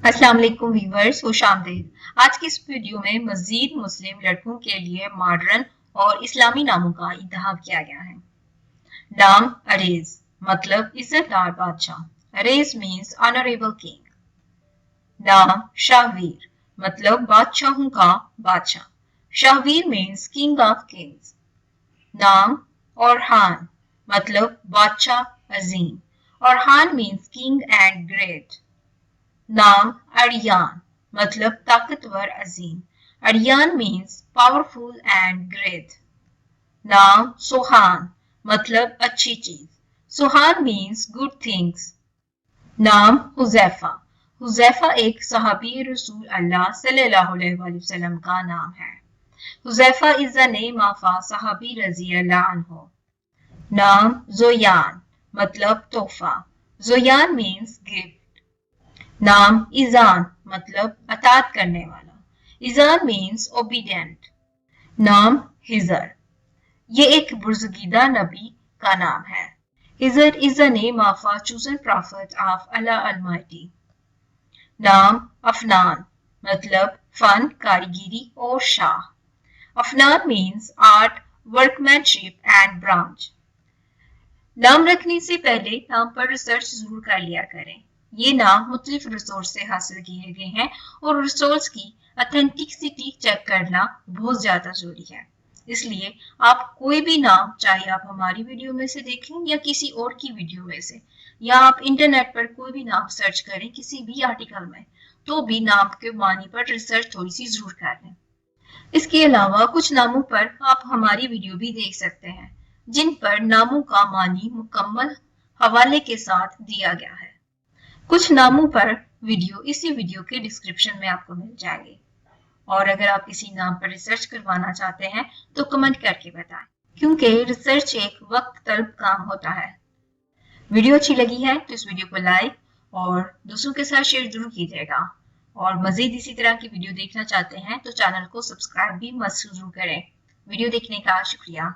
अस्सलाम वालेकुम व्यूवर्स, खुश आमदीद। आज की इस वीडियो में मजीद मुस्लिम लड़कों के लिए मॉडर्न और इस्लामी नामों का इंतखाब किया गया है। नाम अरेज मतलब इज्जतदार बादशाह। Arrays means honourable king. नाम शाहवीर मतलब बादशाहों का बादशाह। Shahveer means king of Kings. नाम औरहान मतलब बादशाह अजीम। Orhan means king and great. नाम अड़ियान मतलब ताकतवर अजीम। अड़ियान मीन्स पावरफुल एंड ग्रेट। नाम सोहान मतलब अच्छी चीज। Sohan means good things. नाम हुजैफा। हुजैफा एक सहाबी रसूल अल्लाह सल्लल्लाहु अलैहि वसल्लम का नाम है। Huzaifa is the name of a सहाबी रजी अल्लाह अन्हु। नाम जोयान मतलब तोहफा। Zoyan means gift. नाम इजान मतलब अतात करने वाला। Izan means obedient. नाम हिजर ये एक बुजुर्गीदा नबी का नाम है। Hizar is the name of a chosen prophet of Allah almighty. नाम अफनान मतलब फन कारीगिरी और शाह। Afnan means art workmanship and branch. नाम रखने से पहले नाम पर रिसर्च जरूर कर लिया करें। ये नाम मुख्तलिफ रिसोर्स से हासिल किए गए हैं और रिसोर्स की ऑथेंटिसिटी चेक करना बहुत ज्यादा जरूरी है। इसलिए आप कोई भी नाम, चाहे आप हमारी वीडियो में से देखें या किसी और की वीडियो में से, या आप इंटरनेट पर कोई भी नाम सर्च करें किसी भी आर्टिकल में, तो भी नाम के मानी पर रिसर्च थोड़ी सी जरूर कर लें। इसके अलावा कुछ नामों पर आप हमारी वीडियो भी देख सकते हैं जिन पर नामों का मानी मुकम्मल हवाले के साथ दिया गया है। कुछ नामों पर वीडियो इसी वीडियो के डिस्क्रिप्शन में आपको मिल जाएंगे। और अगर आप किसी नाम पर रिसर्च करवाना चाहते हैं तो कमेंट करके बताएं, क्योंकि रिसर्च एक वक्त तलब काम होता है। वीडियो अच्छी लगी है तो इस वीडियो को लाइक और दूसरों के साथ शेयर जरूर कीजिएगा। और मजीद इसी तरह की वीडियो देखना चाहते हैं तो चैनल को सब्सक्राइब भी मत जरूर करें। वीडियो देखने का शुक्रिया।